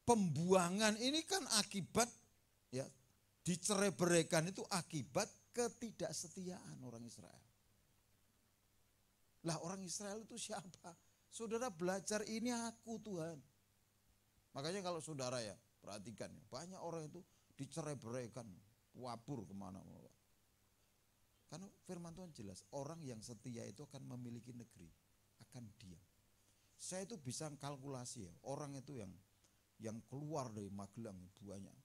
pembuangan ini kan akibat ya, dicerai-beraikan itu akibat ketidaksetiaan orang Israel. Lah orang Israel itu siapa? Saudara belajar, ini aku Tuhan. Makanya kalau saudara ya perhatikan, banyak orang itu dicerai-beraikan, wabur kemana-mana. Karena firman Tuhan jelas, orang yang setia itu akan memiliki negeri, akan diam. Saya itu bisa kalkulasi ya, orang itu yang keluar dari Magelang banyak.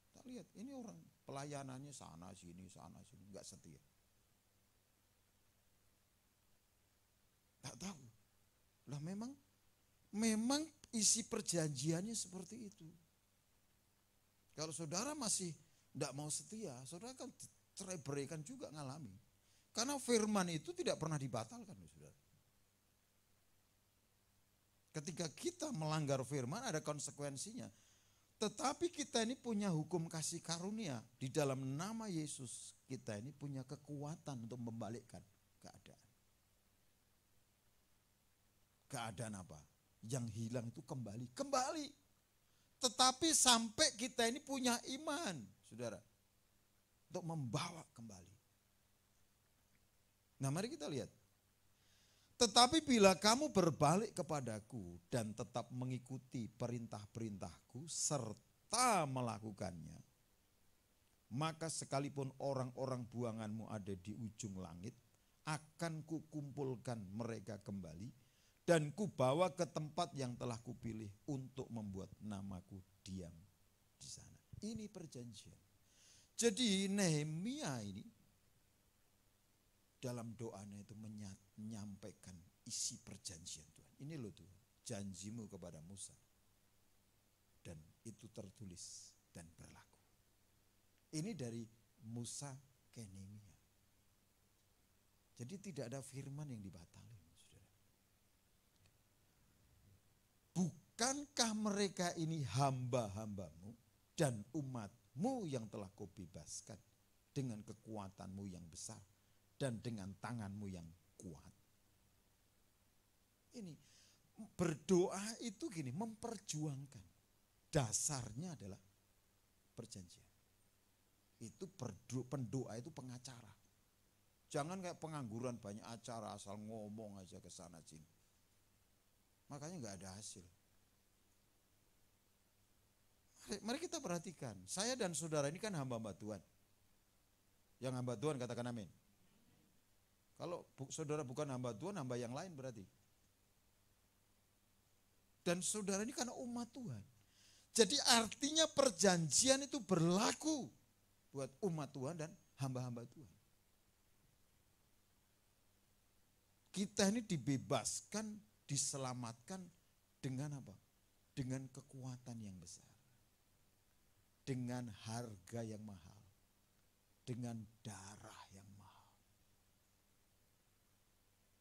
Kita lihat, ini orang pelayanannya sana sini, enggak setia. Tak tahu. Lah memang isi perjanjiannya seperti itu. Kalau saudara masih enggak mau setia, saudara kan cerai-beraikan juga ngalami. Karena firman itu tidak pernah dibatalkan, saudara. Ketika kita melanggar firman ada konsekuensinya. Tetapi kita ini punya hukum kasih karunia. Di dalam nama Yesus kita ini punya kekuatan untuk membalikkan keadaan. Keadaan apa? Yang hilang itu kembali. Tetapi sampai kita ini punya iman, saudara. Untuk membawa kembali. Nah mari kita lihat. Tetapi bila kamu berbalik kepadaku dan tetap mengikuti perintah-perintahku serta melakukannya, maka sekalipun orang-orang buanganmu ada di ujung langit, akan kukumpulkan mereka kembali dan kubawa ke tempat yang telah kupilih untuk membuat namaku diam di sana. Ini perjanjian. Jadi Nehemia ini dalam doanya itu menyampaikan isi perjanjian Tuhan. Ini loh Tuhan, janjimu kepada Musa. Dan itu tertulis dan berlaku. Ini dari Musa ke Nehemia. Jadi tidak ada firman yang dibatalkan, saudara. Bukankah mereka ini hamba-hambamu dan umatmu yang telah kau bebaskan dengan kekuatanmu yang besar dan dengan tanganmu yang kuat? Ini berdoa itu gini, memperjuangkan. Dasarnya adalah perjanjian. Itu pendoa itu pengacara. Jangan kayak pengangguran banyak acara asal ngomong aja ke sana sini. Makanya nggak ada hasil. Mari kita perhatikan. Saya dan saudara ini kan hamba-hamba Tuhan. Yang hamba Tuhan katakan amin. Kalau saudara bukan hamba Tuhan, hamba yang lain berarti. Dan saudara ini karena umat Tuhan. Jadi artinya perjanjian itu berlaku buat umat Tuhan dan hamba-hamba Tuhan. Kita ini dibebaskan, diselamatkan dengan apa? Dengan kekuatan yang besar. Dengan harga yang mahal. Dengan darah yang mahal.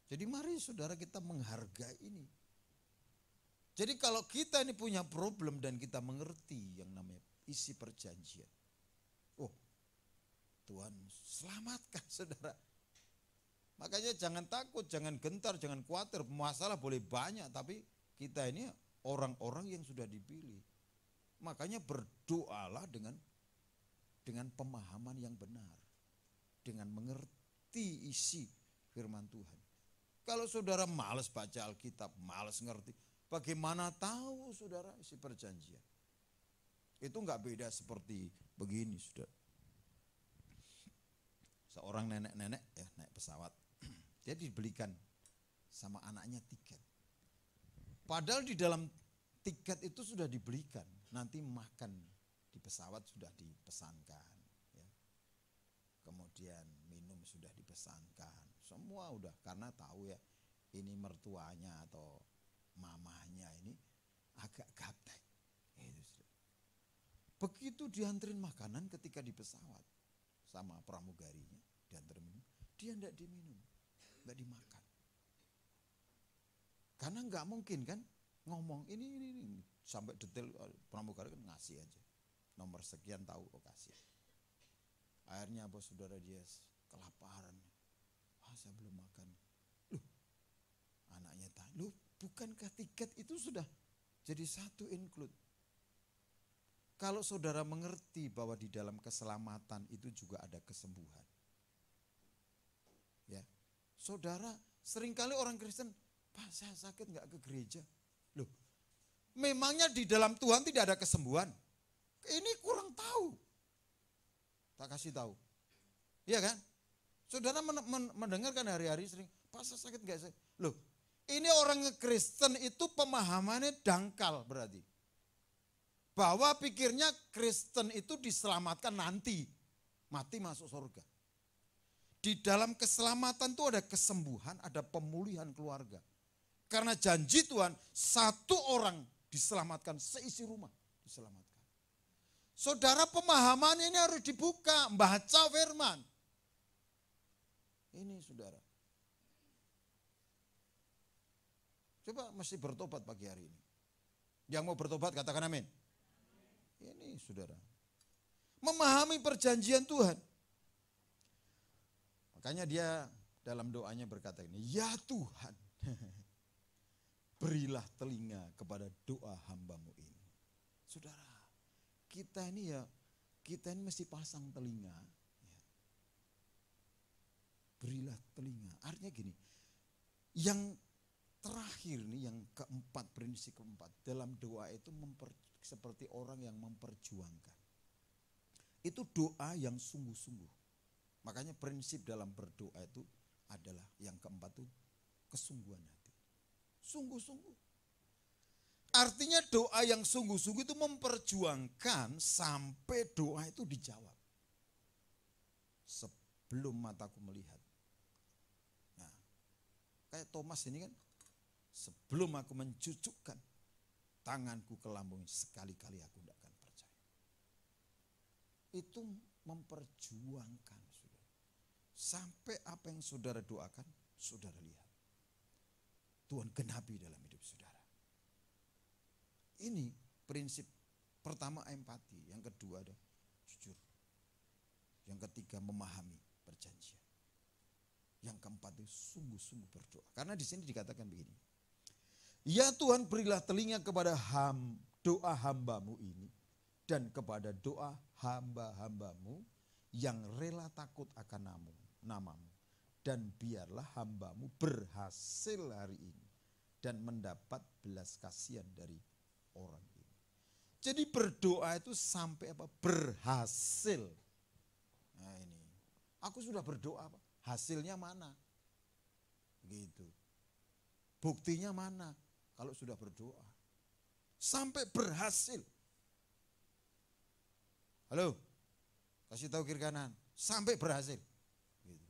Jadi mari saudara kita menghargai ini. Jadi kalau kita ini punya problem dan kita mengerti yang namanya isi perjanjian. Oh, Tuhan selamatkan saudara. Makanya jangan takut, jangan gentar, jangan khawatir. Masalah boleh banyak, tapi kita ini orang-orang yang sudah dipilih. Makanya berdoalah dengan pemahaman yang benar. Dengan mengerti isi firman Tuhan. Kalau saudara malas baca Alkitab, malas ngerti, bagaimana tahu saudara isi perjanjian? Itu enggak beda seperti begini saudara. Seorang nenek-nenek ya naik pesawat. Dia dibelikan sama anaknya tiket. Padahal di dalam tiket itu sudah dibelikan. Nanti makan di pesawat sudah dipesankan. Ya. Kemudian minum sudah dipesankan. Semua udah karena tahu ya ini mertuanya atau mamanya ini agak gaptek. Begitu dianterin makanan ketika di pesawat sama pramugarinya, dianterin minum, dia enggak diminum, enggak dimakan. Karena enggak mungkin kan ngomong ini sampai detail, pramugari kan ngasih aja. Nomor sekian tahu, oh kasih. Akhirnya apa saudara dia kelaparan. Saya belum makan. Loh, anaknya tanya, loh bukankah tiket itu sudah jadi satu include? Kalau saudara mengerti bahwa di dalam keselamatan itu juga ada kesembuhan. Ya, saudara seringkali orang Kristen, Pak saya sakit nggak ke gereja. Loh, memangnya di dalam Tuhan tidak ada kesembuhan? Ini kurang tahu. Tak kasih tahu. Iya kan? Saudara mendengarkan hari-hari sering, Pak saya sakit nggak? Loh, ini orang Kristen itu pemahamannya dangkal berarti. Bahwa pikirnya Kristen itu diselamatkan nanti, mati masuk surga. Di dalam keselamatan itu ada kesembuhan, ada pemulihan keluarga. Karena janji Tuhan, satu orang diselamatkan, seisi rumah diselamatkan. Saudara pemahaman ini harus dibuka, baca firman. Ini saudara. Coba mesti bertobat pagi hari ini. Yang mau bertobat katakan amin. Ini saudara. Memahami perjanjian Tuhan. Makanya dia dalam doanya berkata ini, ya Tuhan, berilah telinga kepada doa hambamu ini. Saudara, kita ini mesti pasang telinga. Ya. Berilah telinga. Artinya gini, yang terakhir nih, yang keempat, prinsip keempat, dalam doa itu seperti orang yang memperjuangkan. Itu doa yang sungguh-sungguh. Makanya prinsip dalam berdoa itu adalah yang keempat itu kesungguhan hati. Sungguh-sungguh. Artinya doa yang sungguh-sungguh itu memperjuangkan sampai doa itu dijawab. Sebelum mataku melihat. Nah, kayak Thomas ini kan, sebelum aku mencucukkan tanganku ke lambung, sekali-kali aku tidak akan percaya. Itu memperjuangkan saudara. Sampai apa yang saudara doakan, saudara lihat. Tuhan genapi dalam hidup saudara. Ini prinsip pertama empati, yang kedua ada jujur. Yang ketiga memahami perjanjian. Yang keempat itu sungguh-sungguh berdoa. Karena di sini dikatakan begini. Ya Tuhan, berilah telinga kepada doa hamba-Mu ini dan kepada doa hamba-hamba-Mu yang rela takut akan nama-Mu. Dan biarlah hamba-Mu berhasil hari ini dan mendapat belas kasihan dari orang ini. Jadi berdoa itu sampai apa? Berhasil. Nah ini, aku sudah berdoa, Pak. Hasilnya mana? Begitu. Buktinya mana? Kalau sudah berdoa. Sampai berhasil. Halo? Kasih tahu kiri kanan. Sampai berhasil. Gitu.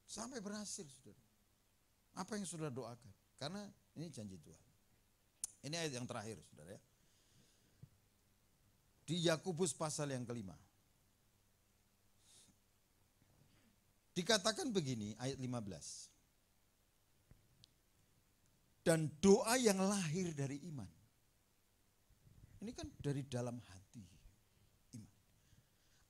Sampai berhasil, saudara. Apa yang sudah doakan? Karena ini janji Tuhan. Ini ayat yang terakhir, saudara ya. Di Yakobus pasal yang kelima. Dikatakan begini, ayat 15. Dan doa yang lahir dari iman. Ini kan dari dalam hati. Iman.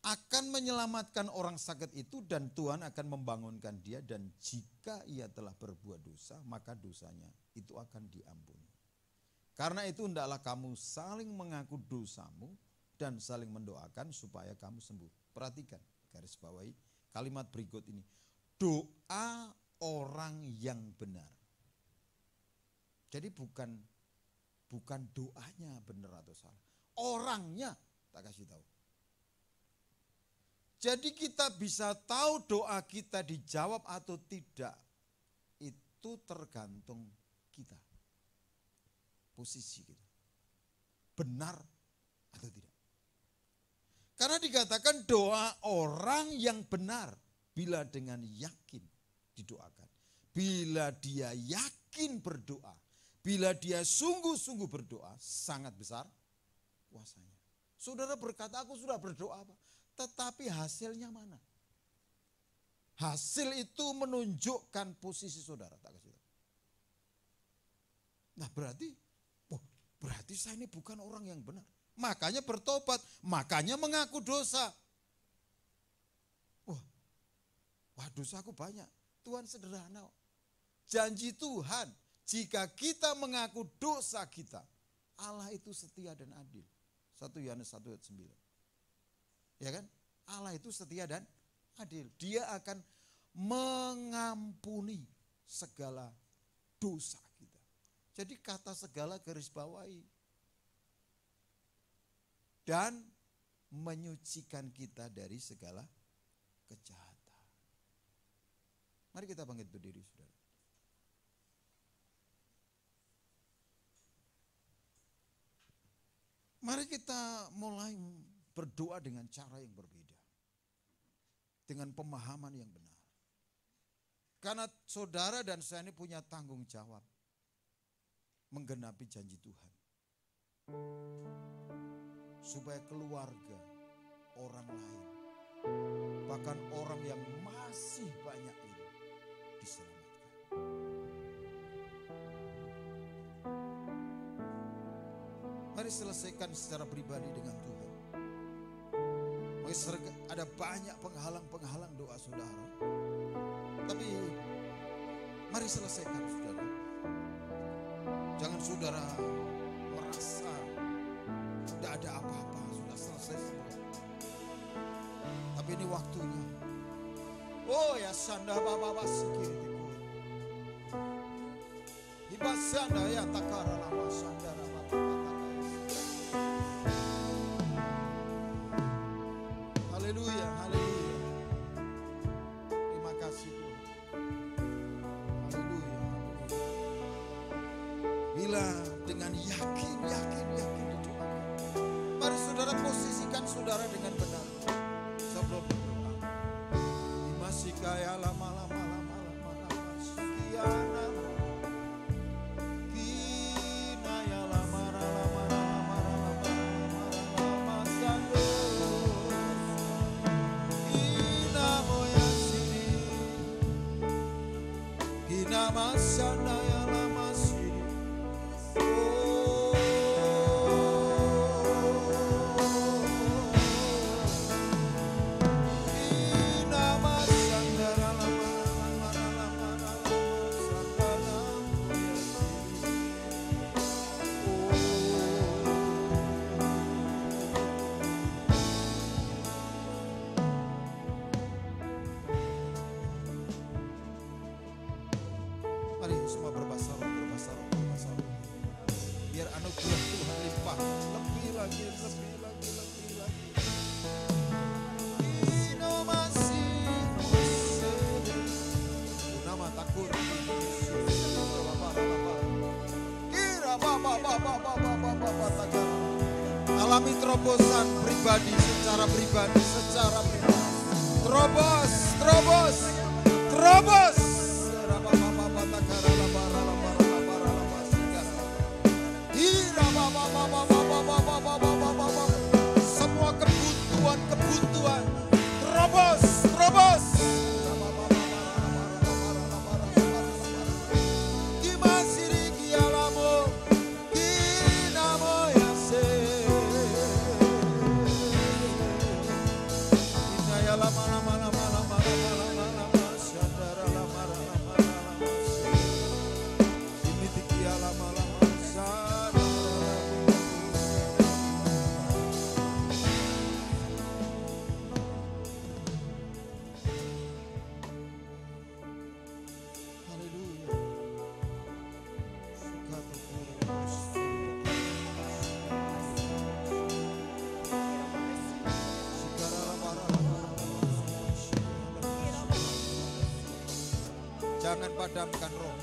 Akan menyelamatkan orang sakit itu dan Tuhan akan membangunkan dia. Dan jika ia telah berbuat dosa, maka dosanya itu akan diampuni. Karena itu hendaklah kamu saling mengaku dosamu dan saling mendoakan supaya kamu sembuh. Perhatikan, garis bawahi kalimat berikut ini. Doa orang yang benar. Jadi bukan doanya benar atau salah. Orangnya tak kasih tahu. Jadi kita bisa tahu doa kita dijawab atau tidak. Itu tergantung kita. Posisi kita. Benar atau tidak. Karena dikatakan doa orang yang benar bila dengan yakin didoakan. Bila dia yakin berdoa, bila dia sungguh-sungguh berdoa, sangat besar kuasanya. Saudara berkata, aku sudah berdoa, Pak. Tetapi hasilnya mana? Hasil itu menunjukkan posisi saudara. Tak kasih tahu. Nah berarti saya ini bukan orang yang benar. Makanya bertobat, makanya mengaku dosa. Wah dosaku banyak. Tuhan sederhana. Janji Tuhan, jika kita mengaku dosa kita, Allah itu setia dan adil. 1 Yohanes 1 ayat 9. Ya kan? Allah itu setia dan adil. Dia akan mengampuni segala dosa kita. Jadi kata segala garis bawahi. Dan menyucikan kita dari segala kejahatan. Mari kita bangkit berdiri, saudara. Mari kita mulai berdoa dengan cara yang berbeda. Dengan pemahaman yang benar. Karena saudara dan saya ini punya tanggung jawab. Menggenapi janji Tuhan. Supaya keluarga, orang lain, bahkan orang yang masih banyak ini diselamatkan. Mari selesaikan secara pribadi dengan Tuhan. Ada banyak penghalang-penghalang doa saudara. Tapi mari selesaikan saudara. Jangan saudara merasa tidak ada apa-apa, sudah selesai semua. Tapi ini waktunya. Oh ya sanda baba sikit. Ibasanda ya takara lama sanda baba. Haleluya, haleluya. Terima kasih Tuhan. Haleluya, haleluya. Bila dengan yakin didoakan. Mari saudara posisikan saudara dengan benar. Sebelum berdoa. Masih kaya lama-lama. Sekian lama. Kina ya lama. Sando. Kina moya sini. Kina masana ya lama sini. Mari semua berbahasa roh, berbahasa roh, berbahasa roh. Biar anugerah Tuhan limpah lebih lagi, lebih lagi, lebih lagi. Nama takut. Alami terobosan pribadi, secara pribadi, secara pribadi. Terobos, terobos, terobos. Semua kebutuhan, terobos, terobos. Jangan padamkan roh.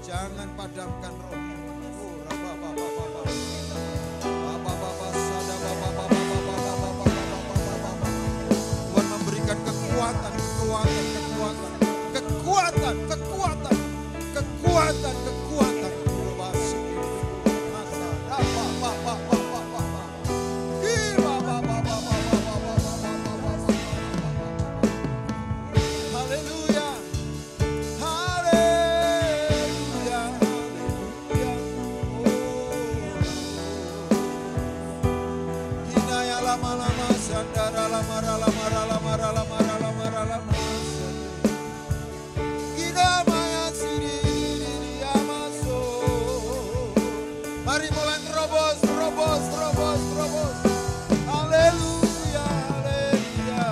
Jangan padamkan roh. Tuhan memberikan kekuatan, kekuatan, kekuatan, kekuatan, kekuatan, kekuatan, kekuatan. Mari mulai terobos, terobos, terobos, terobos. Haleluya, haleluya.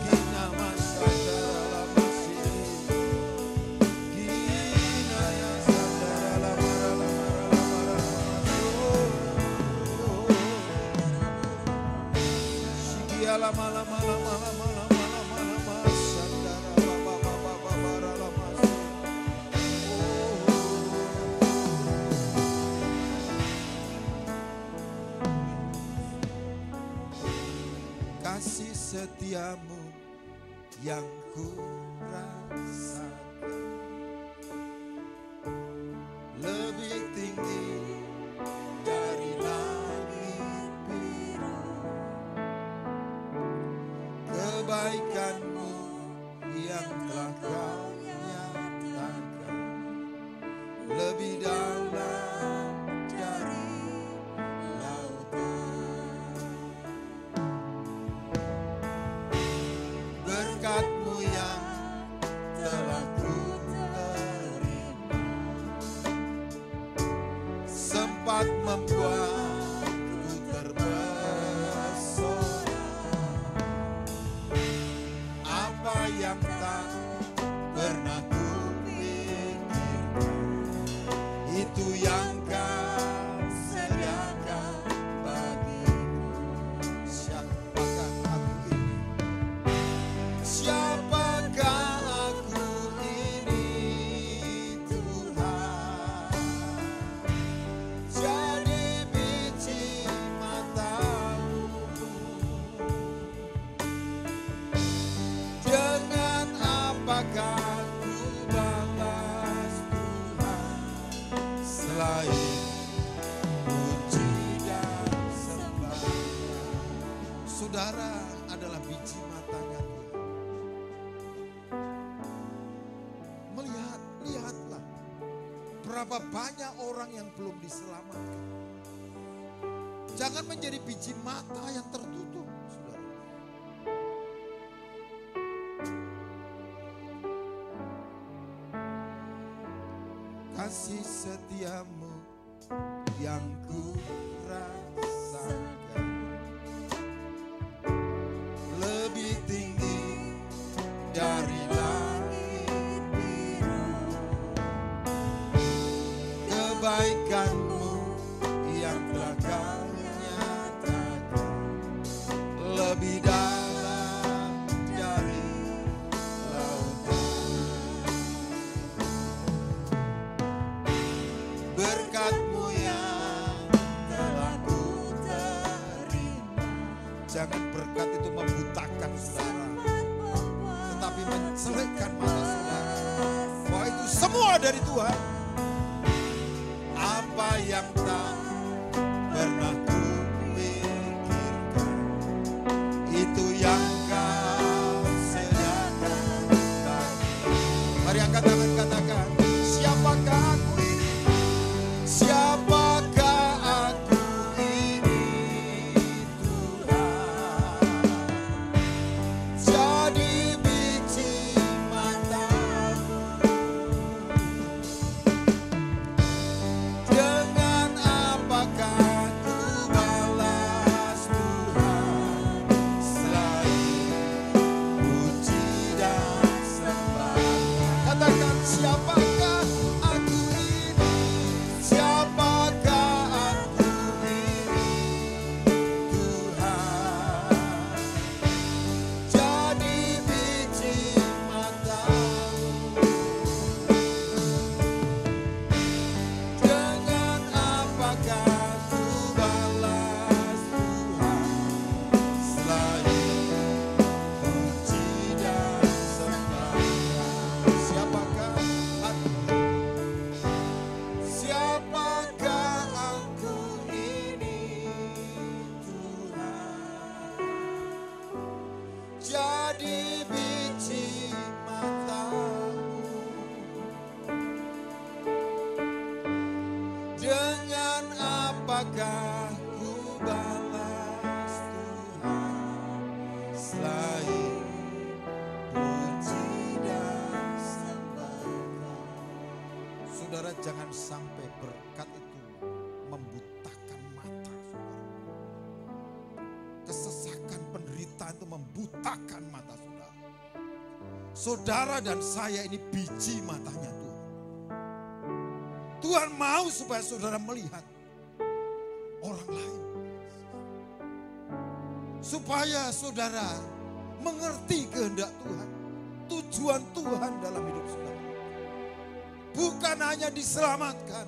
Gina masandara masih. Gina ya sandara mara. Sigia lama. Kasih setiamu yang ku rasakan lebih tinggi dari langit biru. Kebaikanmu yang telah kau nyatakan lebih dalam dari berkatmu yang telah ku terima sempat membuatku terpesona. Apa yang tak pernah ku pikirkan, itu yang kau sediakan bagiku. Siapakah aku ini? Siapakah aku ini, Tuhan? Jadi biji matamu. Dengan apakah ku balas Tuhan selain puji dan sembahyang? Saudara adalah biji matanya Tuhan. Lihatlah berapa banyak orang yang belum diselamatkan. Jangan menjadi biji mata yang tertutup, saudara. Kasih setiamu yang ku rasakan lebih tinggi dari langit biru. Kebaikanmu yang telah Kau nyatakan lebih dalam dari lautan. Berkat-Mu yang telah ku terima. Jangan berkat itu membutakan saudara, tetapi mencelekkan mata saudara bahwa itu semua dari Tuhan. Apa yang tak pernah ku pikirkan, itu yang Kau sediakan bagi. Mari angkat tangan, katakan, siapakah aku ini? Siapakah aku ini, Tuhan? Jadi biji mata-Mu. Dengan apakah ku balas Tuhan selain puji dan sembah? Katakan, siapakah aku ini? Siapakah aku ini, Tuhan? Jadi biji mata-Mu. Dengan apakah ku balas Tuhan selain puji dan sembah? Siapakah aku? Siapakah aku ini, Tuhan? Jadi biji mata-Mu. Dengan apakah ku balas Tuhan selain puji dan sembah? Saudara, jangan sampai berkat itu membutakan mata saudara. Kesesakan, penderitaan itu membutakan mata saudara. Saudara dan saya ini biji matanya Tuhan. Tuhan mau supaya saudara melihat orang lain. Supaya saudara mengerti kehendak Tuhan. Tujuan Tuhan dalam hidup saudara. Bukan hanya diselamatkan,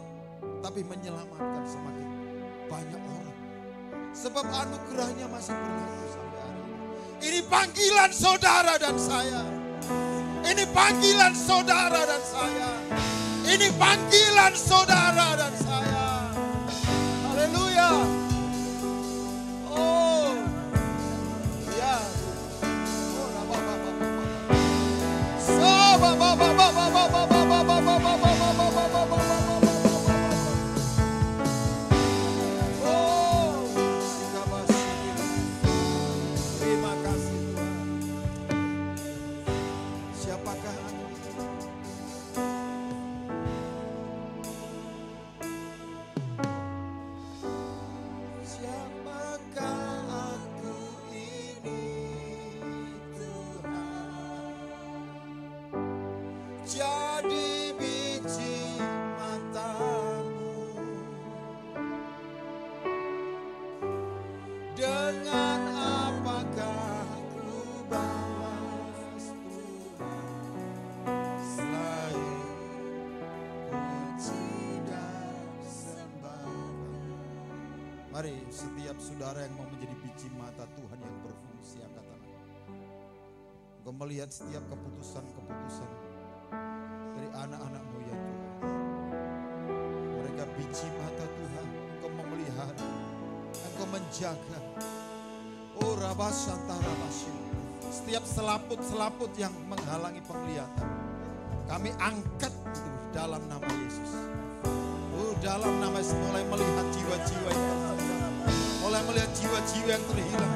tapi menyelamatkan semakin banyak orang. Sebab anugerahnya masih berlaku sampai hari ini. Ini panggilan saudara dan saya. Ini panggilan saudara dan saya. Ini panggilan saudara dan saya. Haleluya. Oh, ya. Oh, terima kasih Tuhan. Siapakah aku? Jadi biji mata-Mu. Dengan apakah ku balas Tuhan selain puji dan sembah? Mari setiap saudara yang mau menjadi biji mata Tuhan yang berfungsi, angkat tangan. Engkau melihat setiap keputusan-keputusan dari anak-anak-Mu ya Tuhan. Mereka biji mata Tuhan. Engkau memelihara, Engkau menjaga. Oh Rabasanta Rabashi. Setiap selaput-selaput yang menghalangi penglihatan, kami angkat itu dalam nama Yesus. Oh dalam nama Yesus, mulai melihat jiwa-jiwa yang terhilang. Mulai melihat jiwa-jiwa yang terhilang.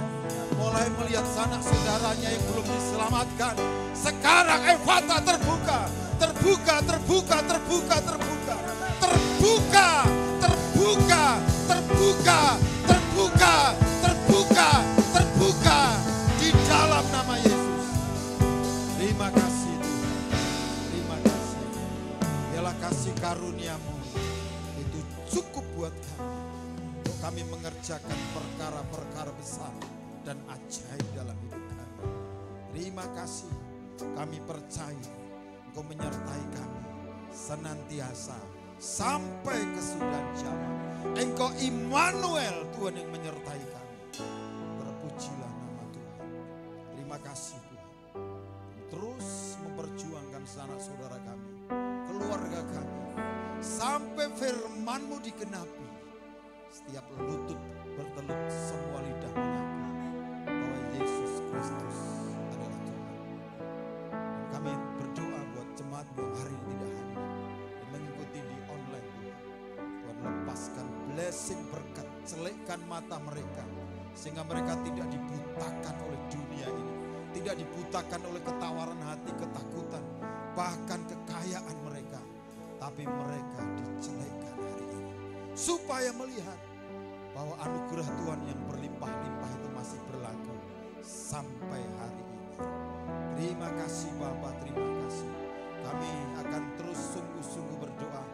Mulai melihat sanak saudaranya yang belum diselamatkan. Sekarang Efata terbuka. Terbuka, terbuka, terbuka, terbuka. Terbuka, terbuka, terbuka, terbuka, terbuka, terbuka. Di dalam nama Yesus. Terima kasih Tuhan. Terima kasih. Biarlah kasih karuniamu itu cukup buat kami. Untuk kami mengerjakan perkara-perkara besar dan ajaib dalam hidup kami. Terima kasih. Kami percaya Engkau menyertai kami senantiasa sampai kesudahan zaman. Engkau Immanuel, Tuhan yang menyertai kami. Terpujilah nama Tuhan. Terima kasih Tuhan. Terus memperjuangkan sanak saudara kami, keluarga kami, sampai firman-Mu digenapi. Setiap lutut bertelut, semua lidah mengaku bahwa Yesus Kristus adalah Tuhan. Dan kami berdoa buat jemaat-Mu yang hari ini tidak hadir dan mengikuti di online Tuhan. Tuhan lepaskan blessing berkat, celikkan mata mereka sehingga mereka tidak dibutakan oleh dunia ini, tidak dibutakan oleh ketawaran hati, ketakutan, bahkan kekayaan mereka, tapi mereka dicelikkan hari ini supaya melihat bahwa anugerah Tuhan yang berlimpah-limpah itu masih berlaku sampai hari ini. Terima kasih Bapa, terima kasih. Kami akan terus sungguh-sungguh berdoa.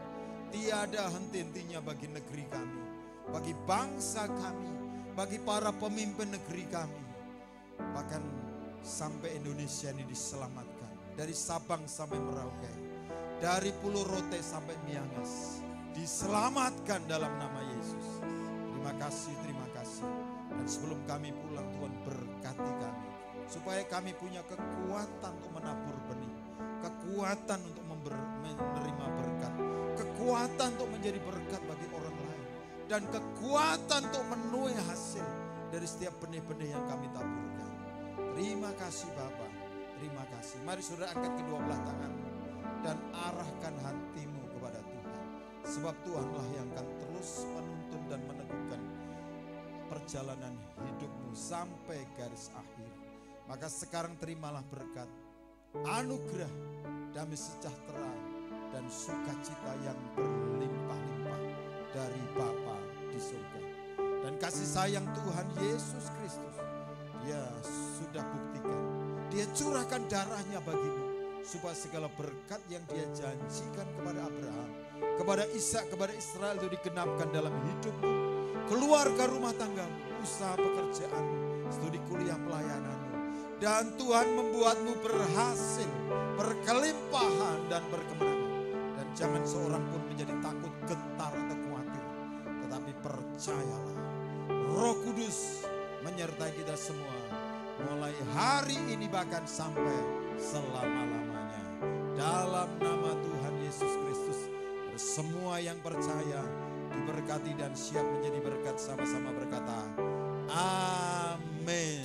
Tiada henti-hentinya bagi negeri kami, bagi bangsa kami, bagi para pemimpin negeri kami. Bahkan sampai Indonesia ini diselamatkan. Dari Sabang sampai Merauke, dari Pulau Rote sampai Miangas, diselamatkan dalam nama Yesus. Terima kasih, terima kasih. Dan sebelum kami pulang, Tuhan berkati kami, supaya kami punya kekuatan untuk menabur benih, kekuatan untuk menerima berkat, kekuatan untuk menjadi berkat bagi orang lain, dan kekuatan untuk menuai hasil dari setiap benih-benih yang kami taburkan. Terima kasih Bapa, terima kasih. Mari saudara angkat kedua belah tanganmu dan arahkan hatimu kepada Tuhan. Sebab Tuhanlah yang akan terus menuntun dan meneguhkan perjalanan hidupmu sampai garis akhir. Maka sekarang terimalah berkat, anugerah, damai sejahtera, dan sukacita yang berlimpah-limpah dari Bapa di surga. Dan kasih sayang Tuhan Yesus Kristus, Dia sudah buktikan, Dia curahkan darahnya bagimu, supaya segala berkat yang Dia janjikan kepada Abraham, kepada Ishak, kepada Israel itu digenapkan dalam hidupmu, keluarga rumah tanggamu, usaha pekerjaanmu, studi kuliah pelayananmu. Dan Tuhan membuatmu berhasil, berkelimpahan dan berkemenangan. Dan jangan seorang pun menjadi takut, gentar atau khawatir. Tetapi percayalah, Roh Kudus menyertai kita semua. Mulai hari ini bahkan sampai selama-lamanya. Dalam nama Tuhan Yesus Kristus, semua yang percaya diberkati dan siap menjadi berkat, sama-sama berkata, amin.